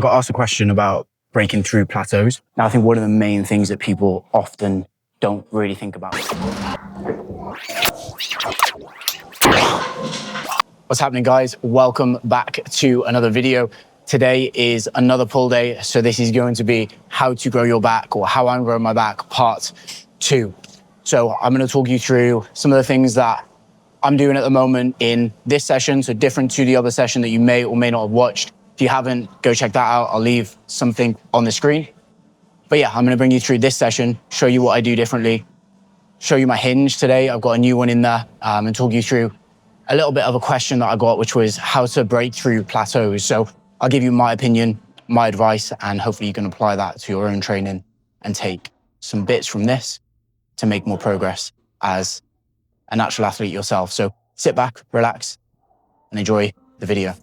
I got asked a question about breaking through plateaus. Now, I think one of the main things that people often don't really think about. What's happening, guys? Welcome back to another video. Today is another pull day. So this is going to be how to grow your back, or how I'm growing my back, part 2. So I'm going to talk you through some of the things that I'm doing at the moment in this session. So different to the other session that you may or may not have watched. If you haven't, go check that out. I'll leave something on the screen. But yeah, I'm going to bring you through this session, show you what I do differently, show you my hinge today. I've got a new one in there, and talk you through a little bit of a question that I got, which was how to break through plateaus. So I'll give you my opinion, my advice, and hopefully you can apply that to your own training and take some bits from this to make more progress as a natural athlete yourself. So sit back, relax, and enjoy the video.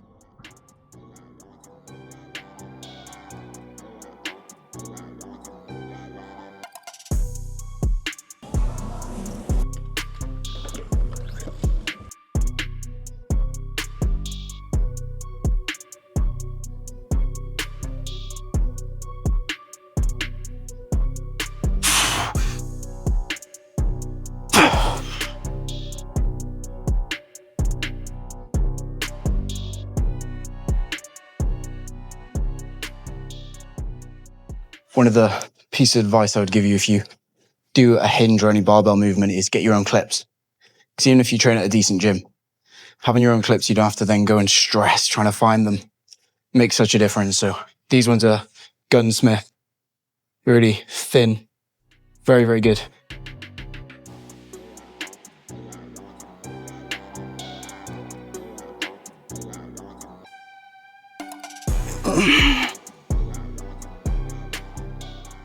One of the pieces of advice I would give you if you do a hinge or any barbell movement is get your own clips. Because even if you train at a decent gym, having your own clips, you don't have to then go and stress trying to find them. Makes such a difference. So these ones are Gunsmith, really thin, very, very good.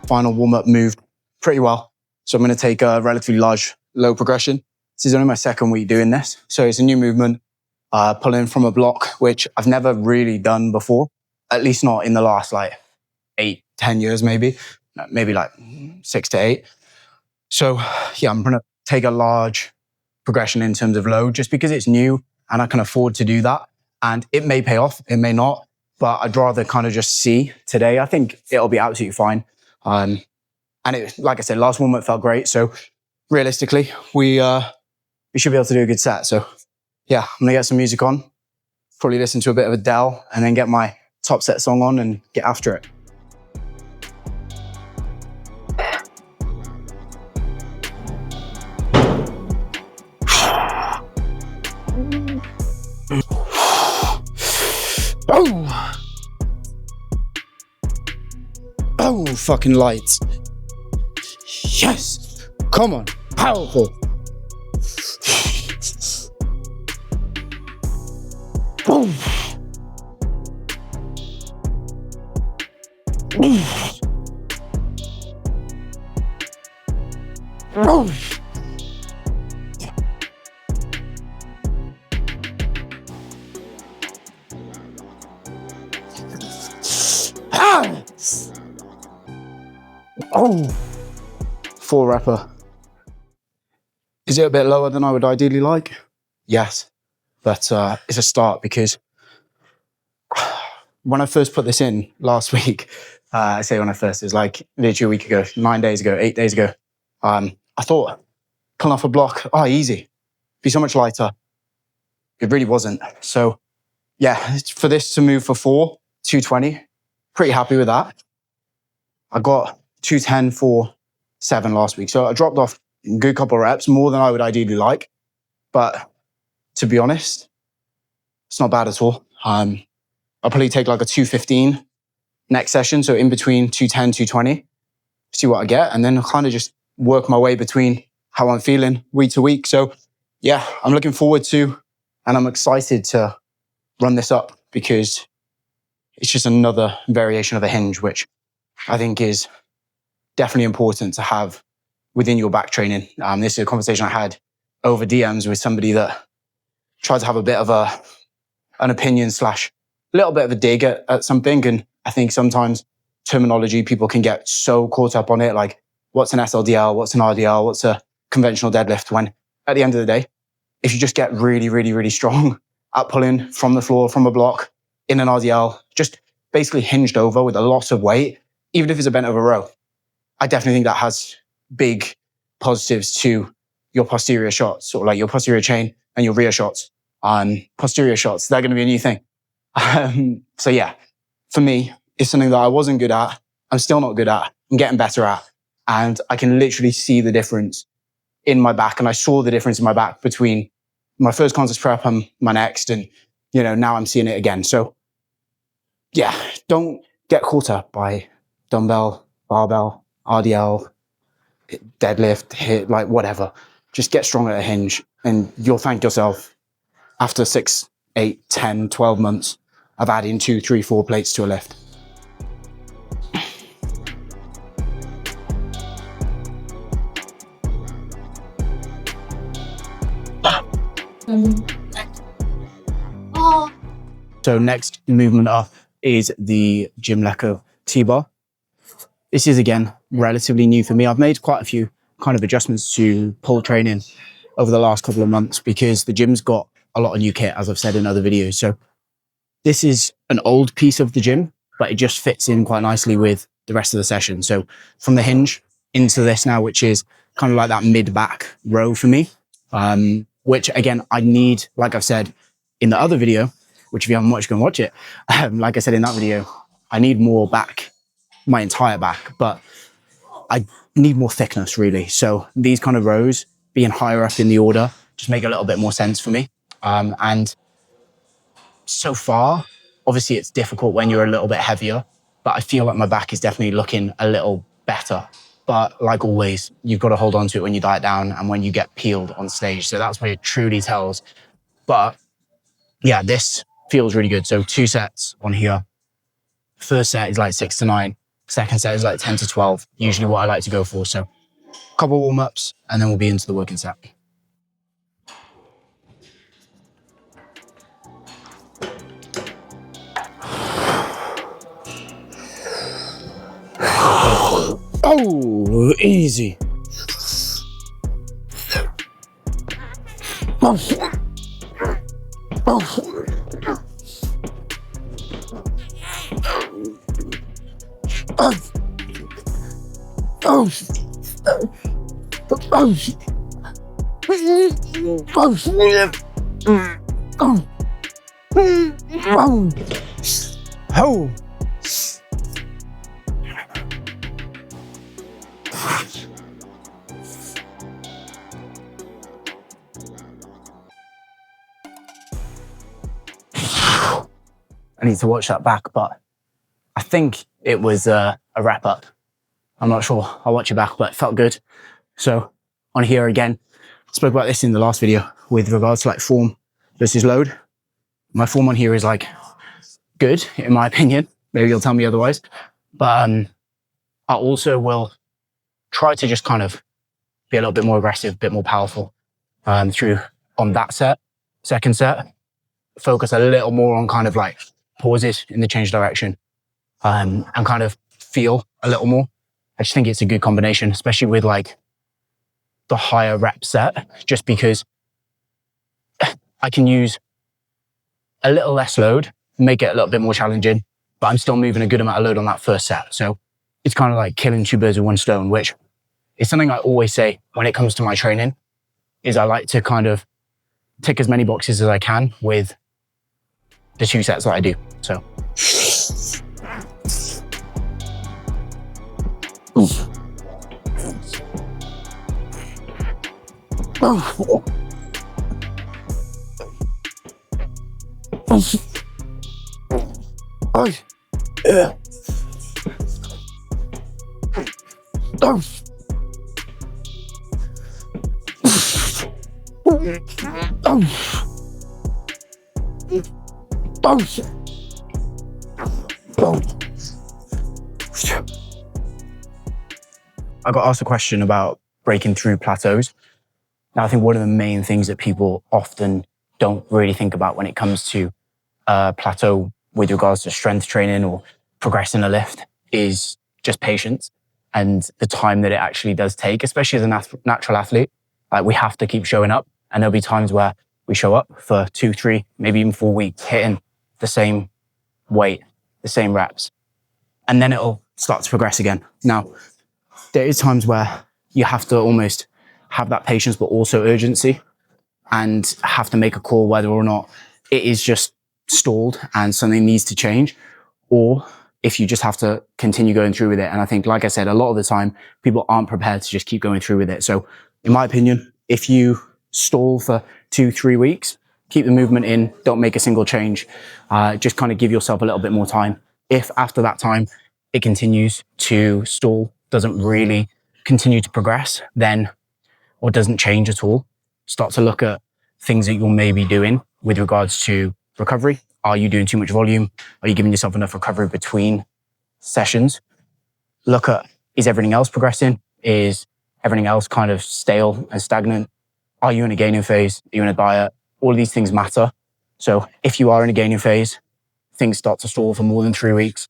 Final warm-up moved pretty well. So I'm going to take a relatively large low progression. This is only my second week doing this. So it's a new movement, pulling from a block, which I've never really done before, at least not in the last 8, 10 years, maybe like 6 to 8. So yeah, I'm going to take a large progression in terms of load just because it's new and I can afford to do that. And it may pay off, it may not, but I'd rather kind of just see today. I think it'll be absolutely fine. And it, like I said, last warm-up felt great. So realistically, we should be able to do a good set. So yeah, I'm gonna get some music on, probably listen to a bit of Adele, and then get my top set song on and get after it. Oh! Oh, fucking lights. Yes! Come on, powerful. Boom. Boom. Boom. Ah! Oh, 4 repper. Is it a bit lower than I would ideally like? Yes, but it's a start because when I first put this in last week, I say when I first, it was like literally a week ago, 9 days ago, 8 days ago, I thought, pulling off a block, oh, easy, be so much lighter. It really wasn't. So yeah, for this to move for 4, 220, pretty happy with that. I got 210 for 7 last week. So I dropped off a good couple of reps, more than I would ideally like. But to be honest, it's not bad at all. I'll probably take like a 215 next session. So in between 210, 220, see what I get. And then I'll kind of just work my way between how I'm feeling week to week. So yeah, I'm looking forward to, and I'm excited to run this up because it's just another variation of a hinge, which I think is definitely important to have within your back training. This is a conversation I had over DMs with somebody that tried to have a bit of an opinion / a little bit of a dig at something. And I think sometimes terminology, people can get so caught up on it. Like, what's an SLDL? What's an RDL? What's a conventional deadlift? When at the end of the day, if you just get really, really, really strong at pulling from the floor, from a block, in an RDL, just basically hinged over with a lot of weight, even if it's a bent over row, I definitely think that has big positives to your posterior shots, or like your posterior chain and your rear shots. Posterior shots, they're going to be a new thing. So yeah, for me, it's something that I wasn't good at. I'm still not good at. I'm getting better at. And I can literally see the difference in my back. And I saw the difference in my back between my first contest prep and my next. And, now I'm seeing it again. So yeah, don't get caught up by dumbbell, barbell, RDL, deadlift, hit, like whatever. Just get strong at a hinge and you'll thank yourself after 6, 8, 10, 12 months of adding 2, 3, 4 plates to a lift. So next movement up is the Gym Leco T-bar. This is, again, relatively new for me. I've made quite a few kind of adjustments to pull training over the last couple of months because the gym's got a lot of new kit, as I've said in other videos. So this is an old piece of the gym, but it just fits in quite nicely with the rest of the session. So from the hinge into this now, which is kind of like that mid-back row for me, which again, I need, like I've said in the other video, which if you haven't watched, go and watch it. Like I said in that video, I need more back, my entire back, but I need more thickness really. So these kind of rows being higher up in the order just make a little bit more sense for me. And so far, obviously it's difficult when you're a little bit heavier, but I feel like my back is definitely looking a little better. But like always, you've got to hold on to it when you diet down and when you get peeled on stage. So that's where it truly tells. But yeah, this feels really good. So 2 sets on here. First set is like 6 to 9. Second set is like 10 to 12, usually what I like to go for. So a couple of warm-ups and then we'll be into the working set. Oh, easy. I need to watch that back, but I think it was a wrap up. I'm not sure. I'll watch it back, but it felt good. So on here again, I spoke about this in the last video with regards to like form versus load. My form on here is like good, in my opinion. Maybe you'll tell me otherwise. But I also will try to just kind of be a little bit more aggressive, a bit more powerful through on that set. Second set, focus a little more on kind of like pauses in the change direction and kind of feel a little more. I just think it's a good combination, especially with like the higher rep set, just because I can use a little less load, make it a little bit more challenging, but I'm still moving a good amount of load on that first set. So it's kind of like killing 2 birds with 1 stone, which is something I always say when it comes to my training, is I like to kind of tick as many boxes as I can with the 2 sets that I do. So. I got asked a question about breaking through plateaus. Now, I think one of the main things that people often don't really think about when it comes to plateau with regards to strength training or progressing a lift is just patience and the time that it actually does take, especially as a natural athlete. Like, we have to keep showing up, and there'll be times where we show up for 2, 3, maybe even 4 weeks, hitting the same weight the same reps. And then it'll start to progress again. Now, there is times where you have to almost have that patience, but also urgency, and have to make a call whether or not it is just stalled and something needs to change, or if you just have to continue going through with it. And I think, like I said, a lot of the time, people aren't prepared to just keep going through with it. So in my opinion, if you stall for 2-3 weeks, keep the movement in, don't make a single change. Just kind of give yourself a little bit more time. If after that time, it continues to stall, doesn't really continue to progress, then, or doesn't change at all, start to look at things that you're maybe doing with regards to recovery. Are you doing too much volume? Are you giving yourself enough recovery between sessions? Look at, is everything else progressing? Is everything else kind of stale and stagnant? Are you in a gaining phase? Are you in a diet? All of these things matter. So if you are in a gaining phase, things start to stall for more than 3 weeks,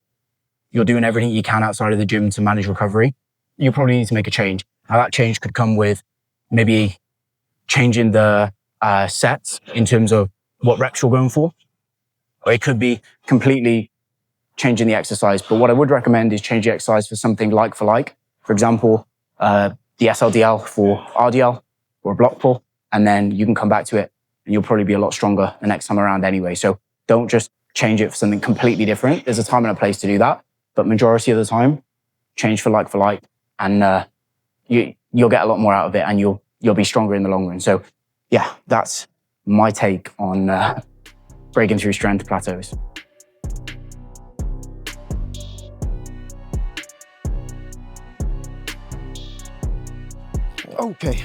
you're doing everything you can outside of the gym to manage recovery, you probably need to make a change. Now that change could come with maybe changing the sets in terms of what reps you're going for, or it could be completely changing the exercise. But what I would recommend is change the exercise for something like for like. For example, the SLDL for RDL or a block pull, and then you can come back to it and you'll probably be a lot stronger the next time around anyway. So don't just change it for something completely different. There's a time and a place to do that, but majority of the time, change for like, and you'll get a lot more out of it, and you'll be stronger in the long run. So yeah, that's my take on breaking through strength plateaus. Okay.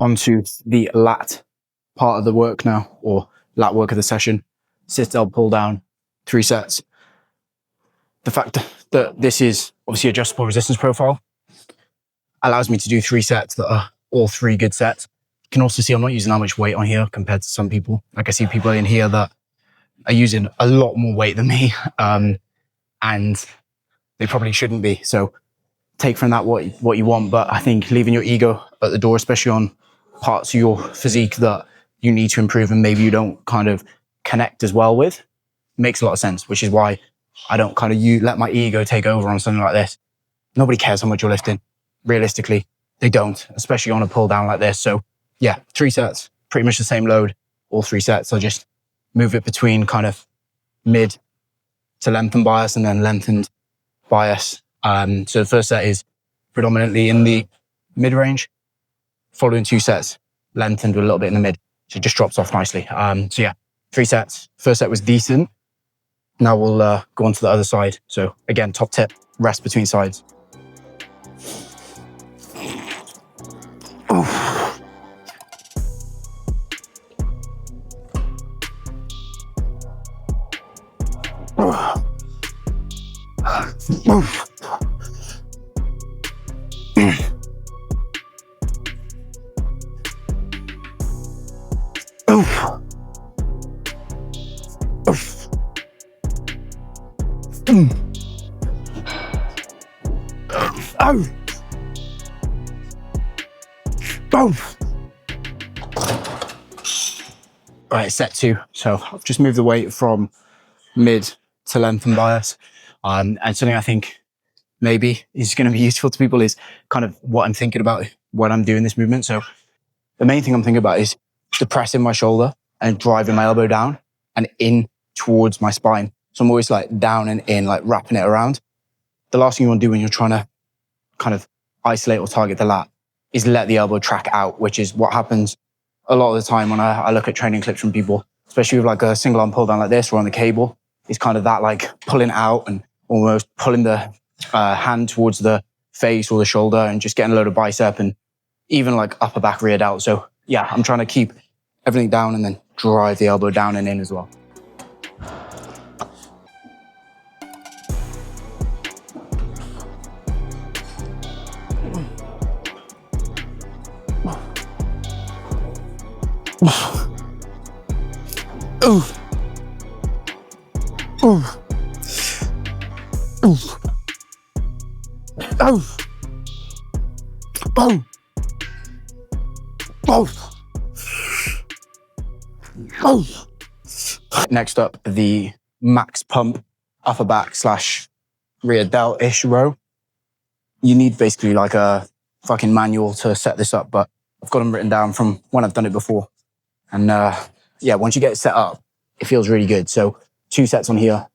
Onto the lat part of the work now, or lat work of the session. Sit up, pull down, 3 sets. The fact that this is obviously adjustable resistance profile allows me to do 3 sets that are all 3 good sets. You can also see I'm not using that much weight on here compared to some people. Like I see people in here that are using a lot more weight than me, and they probably shouldn't be. So take from that what you want, but I think leaving your ego at the door, especially on parts of your physique that you need to improve and maybe you don't kind of connect as well with, makes a lot of sense, which is why I don't kind of let my ego take over on something like this. Nobody cares how much you're lifting. Realistically, they don't, especially on a pull down like this. So yeah, 3 sets, pretty much the same load, all 3 sets. I'll just move it between kind of mid to lengthened bias and then lengthened bias. So the first set is predominantly in the mid range, following 2 sets, lengthened with a little bit in the mid. So it just drops off nicely. So yeah, 3 sets. First set was decent. Now we'll go on to the other side. So again, top tip, rest between sides. Right, set 2. So I've just moved the weight from mid to lengthened bias. And something I think maybe is going to be useful to people is kind of what I'm thinking about when I'm doing this movement. So the main thing I'm thinking about is depressing my shoulder and driving my elbow down and in towards my spine. So I'm always like down and in, like wrapping it around. The last thing you want to do when you're trying to kind of isolate or target the lat is let the elbow track out, which is what happens a lot of the time when I look at training clips from people, especially with like a single arm pull down like this or on the cable. It's kind of that like pulling out and almost pulling the hand towards the face or the shoulder and just getting a load of bicep and even like upper back rear delt. So yeah, I'm trying to keep everything down and then drive the elbow down and in as well. Next up, the max pump upper back / rear delt-ish row. You need basically like a fucking manual to set this up, but I've got them written down from when I've done it before. And yeah, once you get it set up, it feels really good. So 2 sets on here.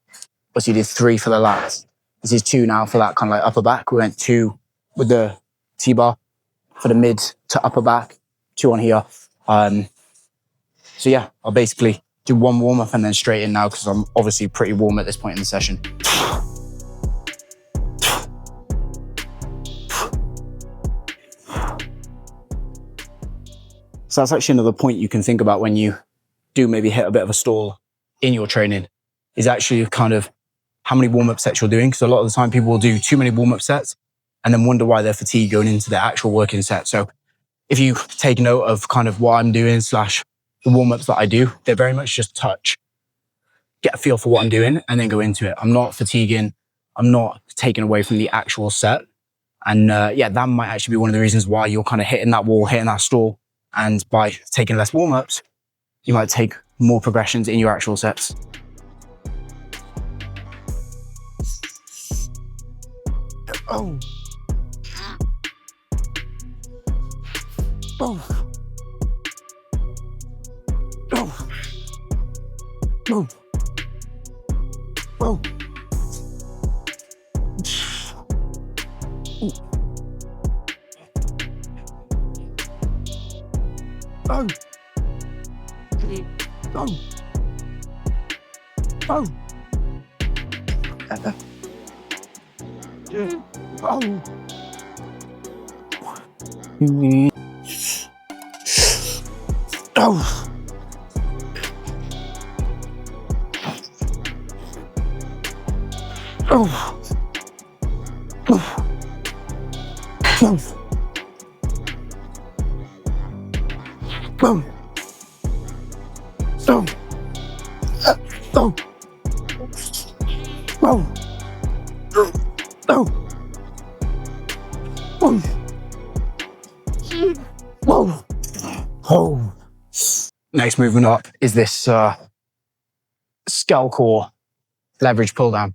Plus you did 3 for the lats. This is 2 now for that kind of like upper back. We went 2 with the T-bar for the mid to upper back, 2 on here. So yeah, I'll basically do 1 warm up and then straight in now because I'm obviously pretty warm at this point in the session. So that's actually another point you can think about when you do maybe hit a bit of a stall in your training, is actually kind of how many warm-up sets you're doing. Because a lot of the time people will do too many warm-up sets and then wonder why they're fatigued going into their actual working set. So if you take note of kind of what I'm doing / the warm-ups that I do, they're very much just touch, get a feel for what I'm doing and then go into it. I'm not fatiguing. I'm not taking away from the actual set. And yeah, that might actually be one of the reasons why you're kind of hitting that wall, hitting that stall. And by taking less warm-ups, you might take more progressions in your actual sets. Oh. Oh. Oh. Oh. Oh. Oh. Oh. Oh. Oh. Oh. Oh. Oh. Boom. Boom. Boom. Boom. Boom. Boom. Boom. Oh. Next movement up is this skull core leverage pull down.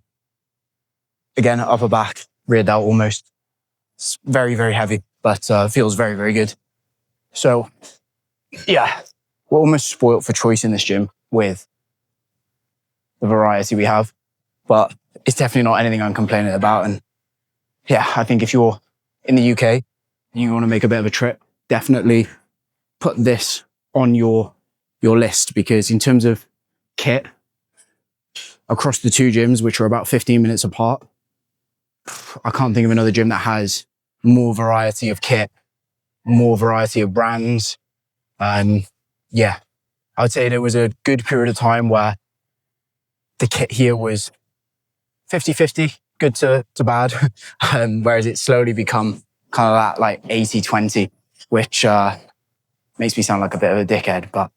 Again, upper back, rear delt almost. It's very, very heavy, but feels very, very good. So yeah, we're almost spoiled for choice in this gym with the variety we have, but it's definitely not anything I'm complaining about. And yeah, I think if you're in the UK and you want to make a bit of a trip, definitely put this on your list, because in terms of kit across the 2 gyms, which are about 15 minutes apart, I can't think of another gym that has more variety of kit, more variety of brands. Yeah, I would say there was a good period of time where the kit here was 50-50, good to bad, whereas it's slowly become kind of that like 80-20, which makes me sound like a bit of a dickhead, but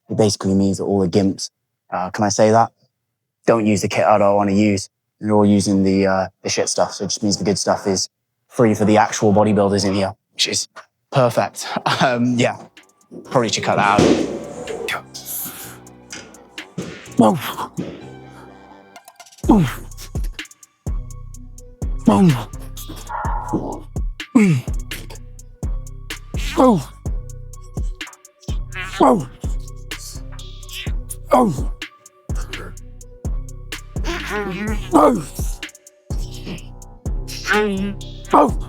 it basically means that all the gimps, can I say that? Don't use the kit I don't want to use. They're all using the shit stuff, so it just means the good stuff is free for the actual bodybuilders in here, which is perfect. Yeah. Probably should cut that out. Whoa. Whoa. Whoa. Whoa. Whoa. Oh. Oh. Oh.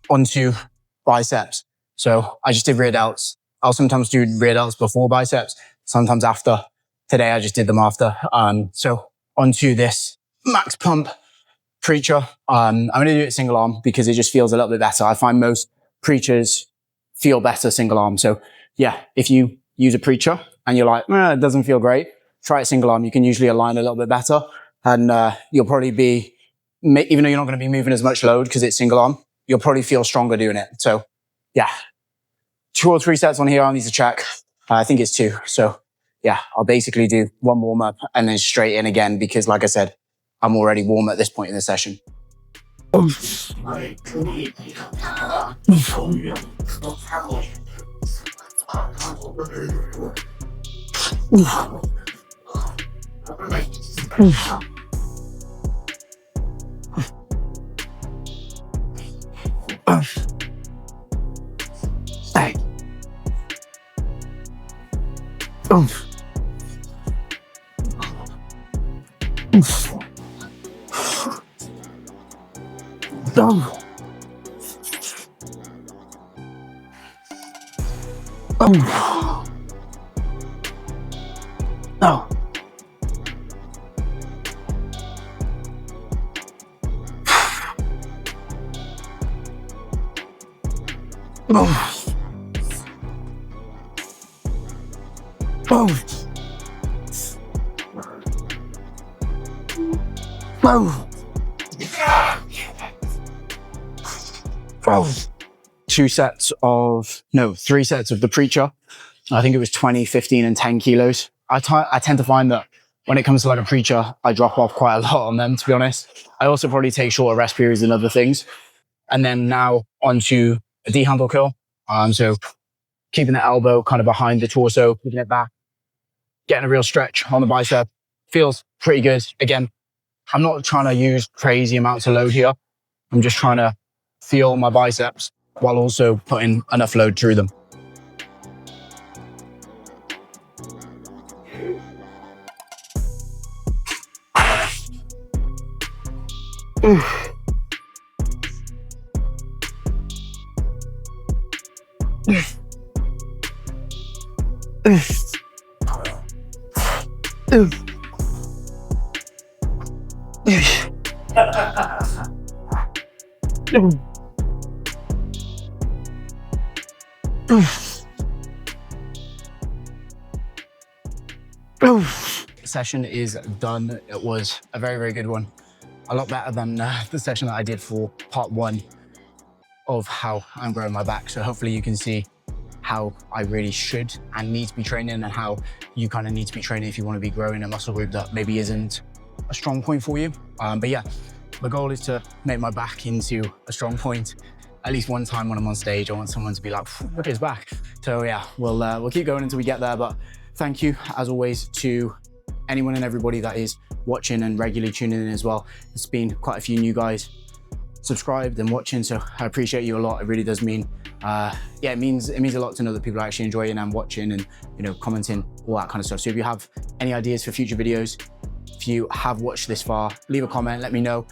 Onto biceps. So I just did rear delts. I'll sometimes do rear delts before biceps, sometimes after. Today I just did them after. So onto this max pump preacher. I'm going to do it single arm because it just feels a little bit better. I find most preachers feel better single arm. So yeah, if you use a preacher and you're like, it doesn't feel great, try it single arm. You can usually align a little bit better, and you'll probably be, even though you're not going to be moving as much load because it's single arm, you'll probably feel stronger doing it. So yeah, 2 or 3 sets on here. I need to check. I think it's 2. So yeah, I'll basically do 1 warm up and then straight in again because like I said, I'm already warm at this point in the session. Three sets of the preacher. I think it was 20, 15 and 10 kilos. I tend to find that when it comes to like a preacher, I drop off quite a lot on them, to be honest. I also probably take shorter rest periods and other things. And then now onto a D-handle curl. So keeping the elbow kind of behind the torso, keeping it back, getting a real stretch on the bicep. Feels pretty good. Again, I'm not trying to use crazy amounts of load here. I'm just trying to feel my biceps while also putting enough load through them. Session is done. It was a very, very good one. A lot better than the session that I did for part 1 of how I'm growing my back. So hopefully you can see how I really should and need to be training and how you kind of need to be training if you want to be growing a muscle group that maybe isn't a strong point for you. But yeah, the goal is to make my back into a strong point. At least one time when I'm on stage, I want someone to be like, look at his back. So yeah, we'll keep going until we get there. But thank you, as always, to anyone and everybody that is watching and regularly tuning in as well. It's been quite a few new guys subscribed and watching, so I appreciate you a lot. It really does mean, yeah, it means a lot to know that people are actually enjoying and watching and, you know, commenting, all that kind of stuff. So if you have any ideas for future videos, if you have watched this far, leave a comment, let me know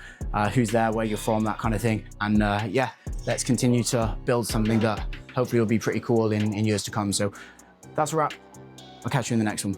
who's there, where you're from, that kind of thing. And yeah, let's continue to build something that hopefully will be pretty cool in years to come. So that's a wrap. I'll catch you in the next one.